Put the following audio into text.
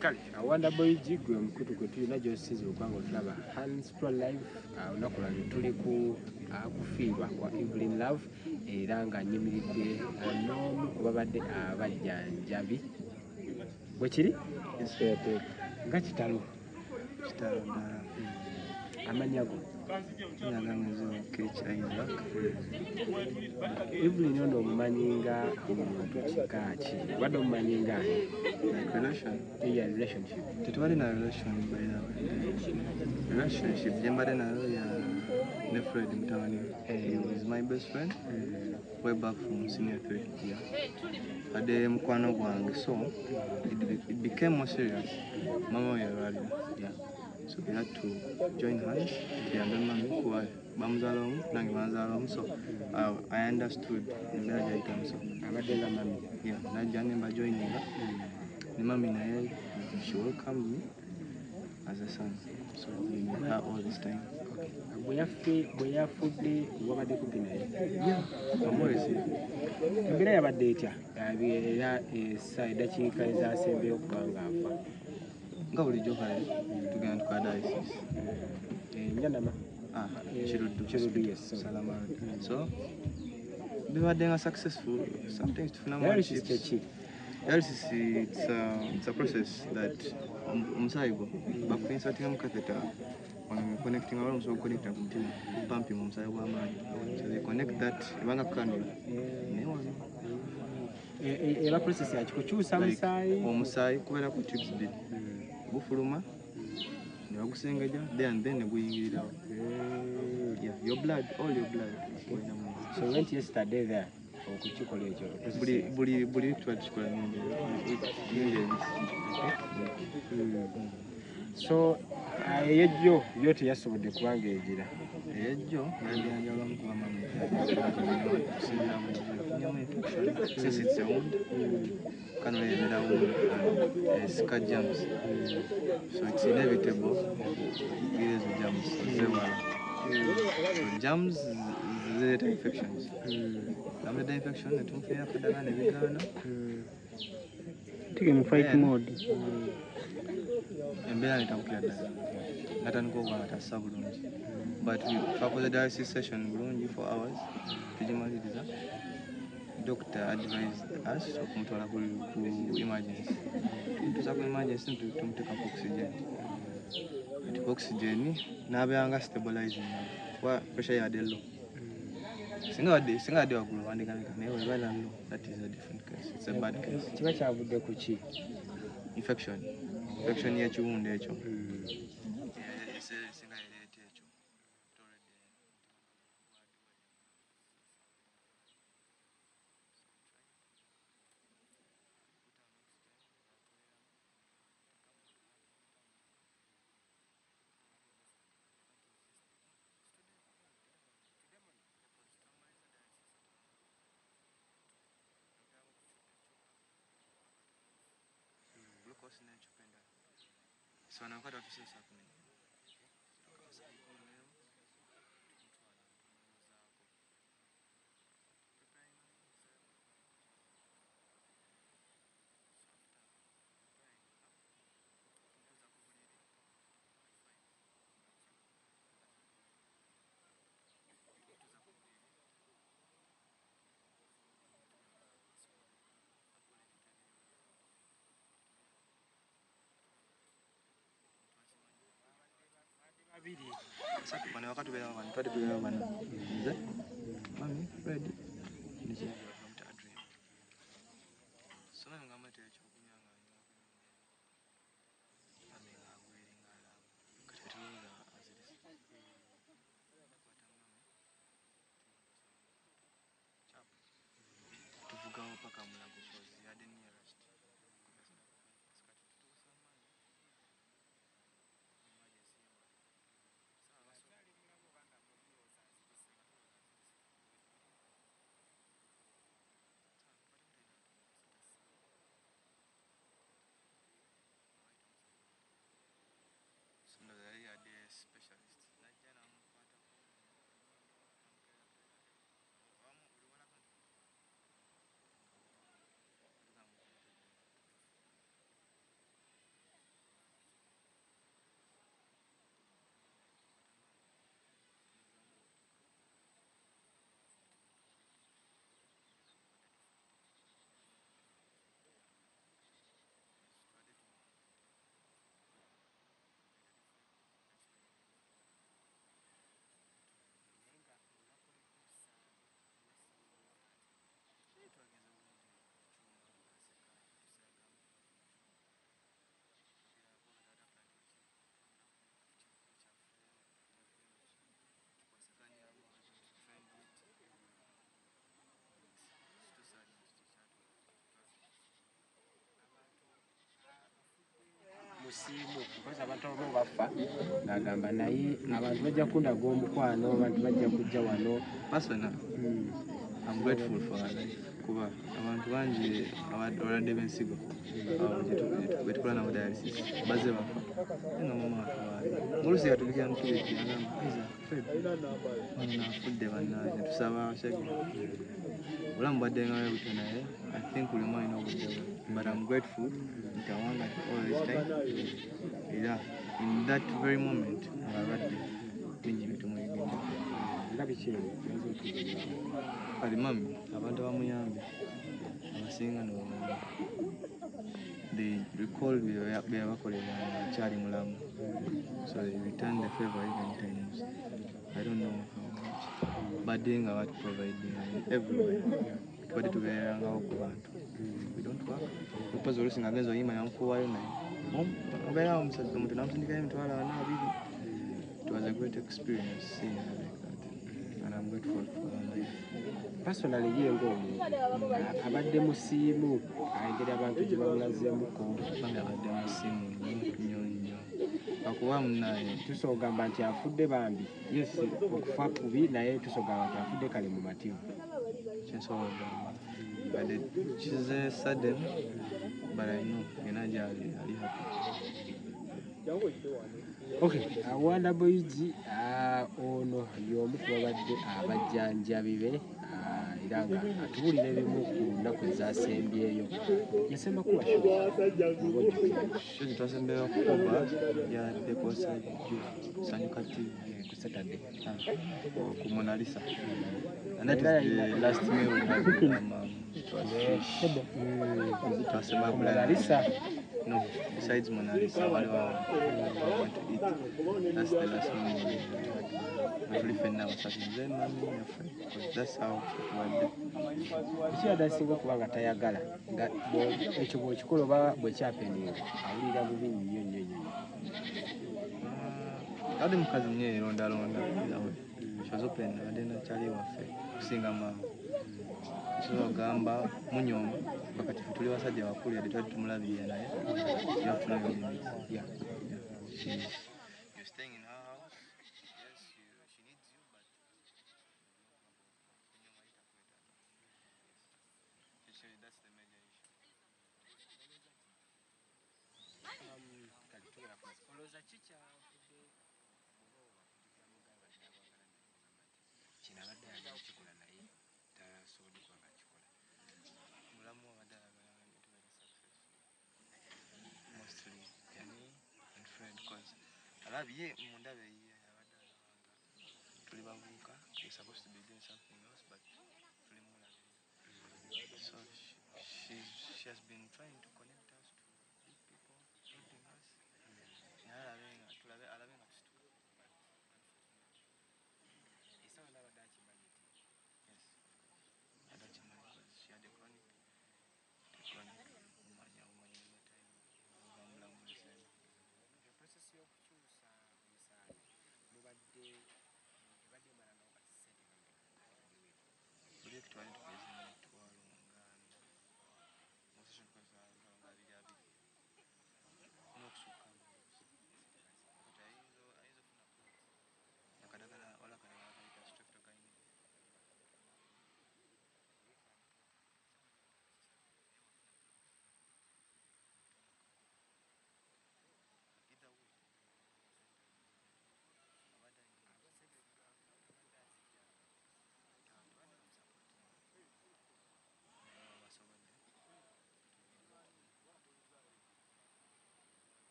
kale awanda boy jigwe omukutu gwe tulina gyosiza okubanga otulaba Hands Pro Live olunaku lwali tuli ku kufiirwa kwa Evelyn Lagu era nga nyimiridde n'omu ku babadde abajjanjabi bwe kiri nga kitalo ddala amannya go nyaganyiza kecha Isaac Evelyn ono omumanyi nga omuntu kika ki wadde omumanyi nga relationship tetubadde na relationship gye mbadde nayo ya ne Fred mutabani he was my best friend way back from senior 3 year ade mukwano gwange so it became more serious mama weyalabye so we had to join hands and then mami kuwa bamuzalomu nange banzalomu so I understood nembeera gyayitamu so abadde nga mami najja nemba joininga ne mami naye she welcomed me as a son so we with her all this time bwe yafudde wabadde kumpi naye amwezi embeera yabadde etya era eddakiika ezasembeyo okuba nga afa nga bulijjo kale tugenda tukwa dialysis nyanama kiruddu yes salama so bibadde nga successful sometimes tufunamu dialysis it's a process that omusaayi gwo bakuinsertinga mu catheter connecting around so connecting ku mutima pumping omusaayi gw'amaanyi so they connect that ebanga kukanula newano era process yaki kukyusa omusaayi kubeera ku tubes bbiri gufuluma ne bagusengeja then ne guyingirirawo your blood all your blood so we went yesterday there okukikola ekyo buli tuba tukikola so eyejjo yo teyasobodde kubanga egira eyejjo yandyanjalamu kuba mami kusinzira mu since it's a wound kanula yemera wound sika germs so it's inevitable okugwira ezo germs zewala so germs zireeta infections amuleta infection netumufunira kudagala nebigaana tege mu fight mode embeera netabukira ddala natandika okuba nga tassa bulungi but twakoze dialysis session bulungi 4 hours tugimaliriza doctor advised us okumutwala ku emergency tuza ku emergency tumuteeka ku oxygen ati oxygen nabeanga stabilizing kuba pressure yadde low singa wadde waggulu wandikameka naye webala low that is a different case it's a bad case kiba kyavudde ku ki infection y'ekiwundu ekyo singa yereeta ekyo glucose n'ekyupenda so nakati watusesa kumenya bano wakati tubeera bano nze mami Fred nikibamuta Adrian so mami ngamba nti ekyokunywa nga mami ng'agwiri ng'alaba kati tulowooza azilise tuvugawo paka Mulago kozi yadde nearest busiimu because abantu abamu bafa ng'agamba naye abantu bajja kundaga omukwano abantu bajja kujja wano. Personal, I'm grateful for her life kuba abantu bangi abalwadde b'ensigo bwe tukola nabo dialysis bazze bafa nga mama watuwaali ng'oluusi yatubikira mutubiki agamba Isaac Fred wano naafudde bannange tusaba shagira obulamu bwaddengayo butyo naye I think buli omu alina obudde bwe but I'm grateful nti awanga all this time era in that very moment ng'alwadde bingi bitumuyigidde nga biki kali mami abantu abamuyambye abasinga nobamanyi they recall byeyabakolera akyali mulamu so they return the favor even times I don't know how much badde nga batuproviding everywhere tubadde tubeerangawo ku bantu we don't work because oluusi nga genza oyima yamukuwayo naye obeerawo omusajja omuntu namusindikayo emitwalo 40 it was a great experience seeing her like that and I'm grateful for her life. Personally ye ng'omuntu abadde musiimu engeri abantu gye bamulazeemuko bambi abadde musiimu nnyo akuba munnaye tusogamba nti afudde bambi yes okufa kubi naye tusogamba nti afudde kale mu mativu kyensobola but she's sudden but I know yena gyali ali happy. Okay, Wanda Boys ono y'omu ku babadde abajjanjabi be era nga atuwulira ebimu ku nnaku ezasembyeyo yasemba kuba shozi twasembeyo kuba yaddeko Sanyuka TV ku Saturday ku Mona Lisa and that is the last meal we had with our mom. It was fish. Twasemba Mona Lisa. No, besides Mona Lisa, we went to eat. That's the last meal we had. Actually, Fenna was asking, then mommy, your friend, because that's how it was. Ekiyaga asinga okuba nga tayagala nga ekyo bw'ekikola oba bw'ekyapeninga awulira bubi nnyo nnyo nnyo. Ade mukazi nnyo erondalonda yawe kyozopen ade nakyali waffe kusinga maama so agamba munyooma bakati ffe tuli basajja bakulu yadde twali tumulabirira naye you have to know your limits. Yeah. You're staying in her house. Yes, she needs you, but that's the major issue. Mostly Kenny and Fred, because I love you. We're supposed to be doing something else, but so she has been trying to connect.